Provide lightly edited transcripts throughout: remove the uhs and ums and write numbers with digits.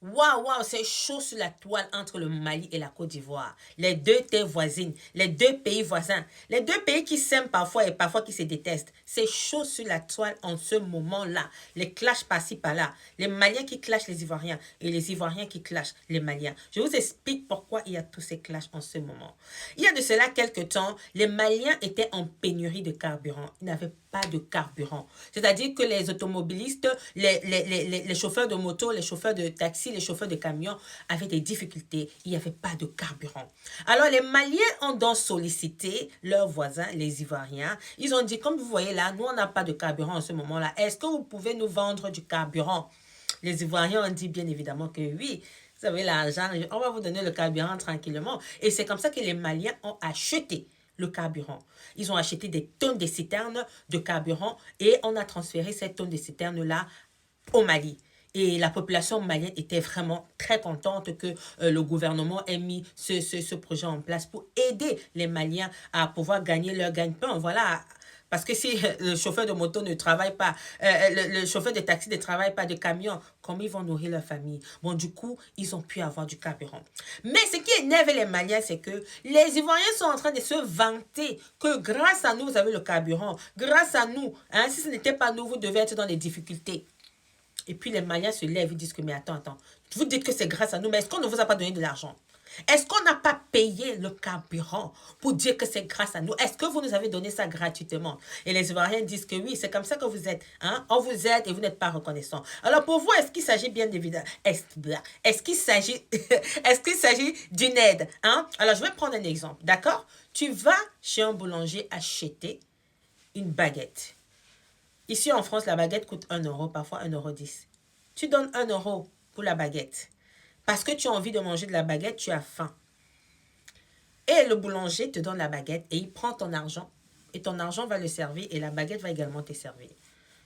Waouh, waouh, c'est chaud sur la toile entre le Mali et la Côte d'Ivoire. Les deux terres voisines, les deux pays voisins, les deux pays qui s'aiment parfois et parfois qui se détestent. C'est chaud sur la toile en ce moment-là. Les clashs par-ci par-là. Les Maliens qui clashent les Ivoiriens et les Ivoiriens qui clashent les Maliens. Je vous explique pourquoi il y a tous ces clashs en ce moment. Il y a de cela quelques temps, les Maliens étaient en pénurie de carburant. Ils n'avaient pas de carburant. C'est-à-dire que les automobilistes, les chauffeurs de moto, les chauffeurs de taxi, les chauffeurs de camions avaient des difficultés. Il n'y avait pas de carburant. Alors les Maliens ont donc sollicité leurs voisins, les Ivoiriens. Ils ont dit, comme vous voyez là, nous on n'a pas de carburant en ce moment-là. Est-ce que vous pouvez nous vendre du carburant? Les Ivoiriens ont dit bien évidemment que oui. Vous avez l'argent, on va vous donner le carburant tranquillement. Et c'est comme ça que les Maliens ont acheté le carburant. Ils ont acheté des tonnes de citernes de carburant et on a transféré ces tonnes de citernes-là au Mali. Et la population malienne était vraiment très contente que le gouvernement ait mis ce projet en place pour aider les Maliens à pouvoir gagner leur gagne-pain. Voilà. Parce que si le chauffeur de moto ne travaille pas, le chauffeur de taxi ne travaille pas, de camion, comment ils vont nourrir leur famille? Bon, du coup, ils ont pu avoir du carburant. Mais ce qui énerve les Maliens, c'est que les Ivoiriens sont en train de se vanter que grâce à nous, vous avez le carburant. Grâce à nous, hein, si ce n'était pas nous, vous devez être dans des difficultés. Et puis les Maliens se lèvent et disent que, mais attends, vous dites que c'est grâce à nous, mais est-ce qu'on ne vous a pas donné de l'argent? Est-ce qu'on n'a pas payé le carburant pour dire que c'est grâce à nous? Est-ce que vous nous avez donné ça gratuitement? Et les Ivoiriens disent que oui, c'est comme ça que vous êtes. Hein? On vous aide et vous n'êtes pas reconnaissant. Alors pour vous, est-ce qu'il s'agit bien évidemment? Est-ce qu'il s'agit est-ce qu'il s'agit d'une aide? Hein? Alors je vais prendre un exemple, d'accord? Tu vas chez un boulanger acheter une baguette. Ici en France, la baguette coûte 1 euro, parfois 1,10 €. Tu donnes 1 € pour la baguette. Parce que tu as envie de manger de la baguette, tu as faim. Et le boulanger te donne la baguette et il prend ton argent. Et ton argent va le servir et la baguette va également te servir.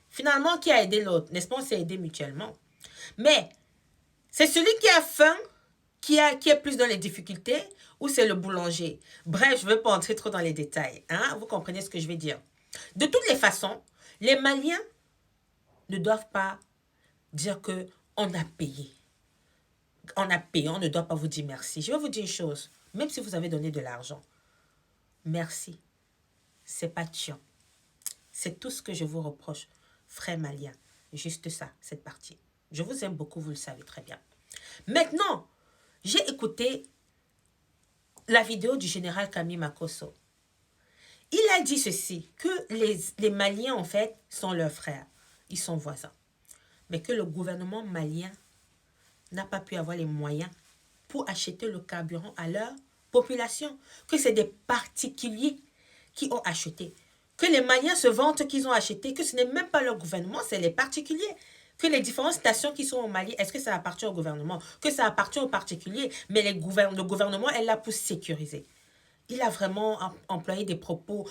Finalement, qui a aidé l'autre? N'est-ce pas? On s'est aidé mutuellement. Mais c'est celui qui a faim qui est plus dans les difficultés ou c'est le boulanger? Bref, je ne veux pas entrer trop dans les détails. Hein? Vous comprenez ce que je veux dire? De toutes les façons, les Maliens ne doivent pas dire que on a payé. On a payé, on ne doit pas vous dire merci. Je vais vous dire une chose, même si vous avez donné de l'argent, merci, c'est pas tiens. C'est tout ce que je vous reproche, frère malien. Juste ça, cette partie. Je vous aime beaucoup, vous le savez très bien. Maintenant, j'ai écouté la vidéo du général Camille Makosso. Il a dit ceci, que les Maliens, en fait, sont leurs frères. Ils sont voisins. Mais que le gouvernement malien n'a pas pu avoir les moyens pour acheter le carburant à leur population. Que c'est des particuliers qui ont acheté. Que les Maliens se vantent qu'ils ont acheté, que ce n'est même pas leur gouvernement, c'est les particuliers. Que les différentes stations qui sont au Mali, est-ce que ça appartient au gouvernement? Que ça appartient aux particuliers, mais le gouvernement est là pour sécuriser. Il a vraiment employé des propos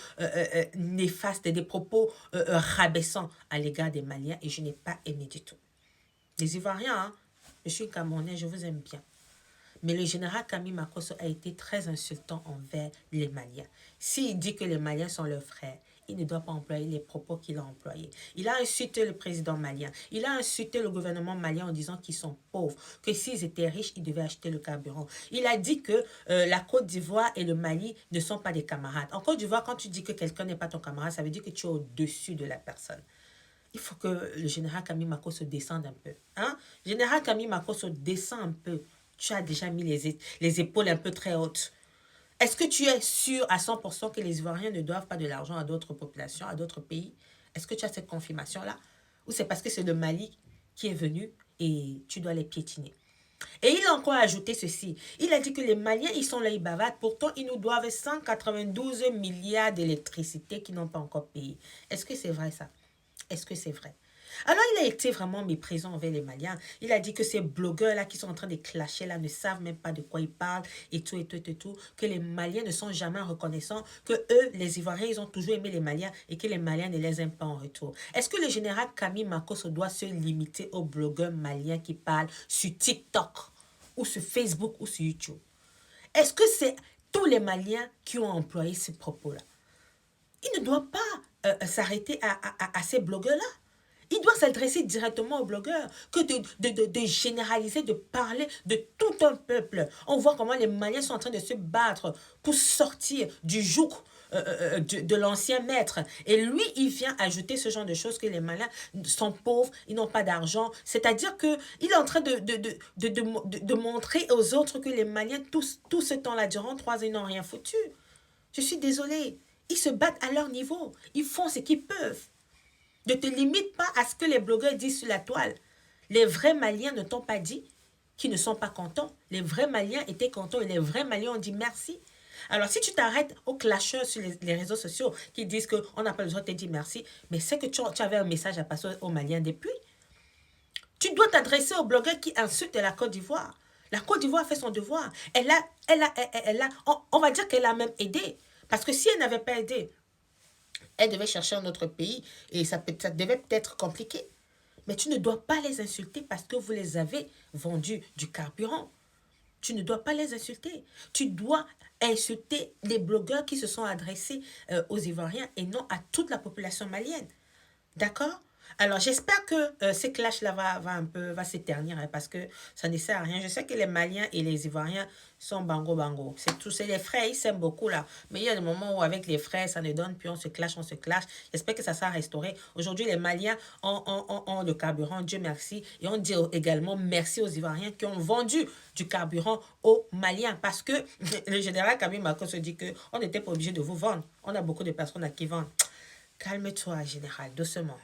néfastes, des propos rabaissants à l'égard des Maliens et je n'ai pas aimé du tout. Les Ivoiriens, hein, je suis Camerounais, je vous aime bien. Mais le général Camille Makosso a été très insultant envers les Maliens. S'il dit que les Maliens sont leurs frères, il ne doit pas employer les propos qu'il a employés. Il a insulté le président malien. Il a insulté le gouvernement malien en disant qu'ils sont pauvres, que s'ils étaient riches, ils devaient acheter le carburant. Il a dit que la Côte d'Ivoire et le Mali ne sont pas des camarades. En Côte d'Ivoire, quand tu dis que quelqu'un n'est pas ton camarade, ça veut dire que tu es au-dessus de la personne. Il faut que le général Camille Makosso descende un peu. Hein? Général Camille Makosso descend un peu. Tu as déjà mis les épaules un peu très hautes. Est-ce que tu es sûr à 100% que les Ivoiriens ne doivent pas de l'argent à d'autres populations, à d'autres pays? Est-ce que tu as cette confirmation-là? Ou c'est parce que c'est le Mali qui est venu et tu dois les piétiner? Et il a encore ajouté ceci. Il a dit que les Maliens, ils sont là, ils bavardent. Pourtant, ils nous doivent 192 milliards d'électricité qu'ils n'ont pas encore payé. Est-ce que c'est vrai ça? Est-ce que c'est vrai? Alors, il a été vraiment méprisant envers les Maliens. Il a dit que ces blogueurs-là qui sont en train de clasher là ne savent même pas de quoi ils parlent et tout, et tout, et tout. Que les Maliens ne sont jamais reconnaissants. Que eux, les Ivoiriens, ils ont toujours aimé les Maliens et que les Maliens ne les aiment pas en retour. Est-ce que le général Camille Makosso doit se limiter aux blogueurs maliens qui parlent sur TikTok ou sur Facebook ou sur YouTube? Est-ce que c'est tous les Maliens qui ont employé ces propos-là? Il ne doit pas s'arrêter à ces blogueurs-là. Il doit s'adresser directement aux blogueurs que de généraliser, de parler de tout un peuple. On voit comment les Maliens sont en train de se battre pour sortir du joug de l'ancien maître. Et lui, il vient ajouter ce genre de choses que les Maliens sont pauvres, ils n'ont pas d'argent. C'est-à-dire qu'il est en train de montrer aux autres que les Maliens, tout ce temps-là, durant 3 ans, ils n'ont rien foutu. Je suis désolée. Ils se battent à leur niveau. Ils font ce qu'ils peuvent. Ne te limite pas à ce que les blogueurs disent sur la toile. Les vrais Maliens ne t'ont pas dit qu'ils ne sont pas contents. Les vrais Maliens étaient contents et les vrais Maliens ont dit merci. Alors, si tu t'arrêtes aux clasheurs sur les réseaux sociaux qui disent qu'on n'a pas besoin de te dire merci, mais c'est que tu avais un message à passer aux Maliens depuis. Tu dois t'adresser aux blogueurs qui insultent la Côte d'Ivoire. La Côte d'Ivoire fait son devoir. On va dire qu'elle a même aidé. Parce que si elle n'avait pas aidé, elle devait chercher un autre pays et ça devait peut-être compliqué. Mais tu ne dois pas les insulter parce que vous les avez vendus du carburant. Tu ne dois pas les insulter. Tu dois insulter les blogueurs qui se sont adressés aux Ivoiriens et non à toute la population malienne. D'accord? Alors, j'espère que ces clashs-là va s'éternir hein, parce que ça ne sert à rien. Je sais que les Maliens et les Ivoiriens sont bango-bango. C'est tout, c'est les frères, ils s'aiment beaucoup là. Mais il y a des moments où avec les frères, ça ne donne plus, on se clash, on se clash. J'espère que ça sera restauré. Aujourd'hui, les Maliens ont le carburant, Dieu merci. Et on dit également merci aux Ivoiriens qui ont vendu du carburant aux Maliens parce que le général Camille Macron se dit qu'on n'était pas obligé de vous vendre. On a beaucoup de personnes à qui vendre. Calme-toi, général, doucement.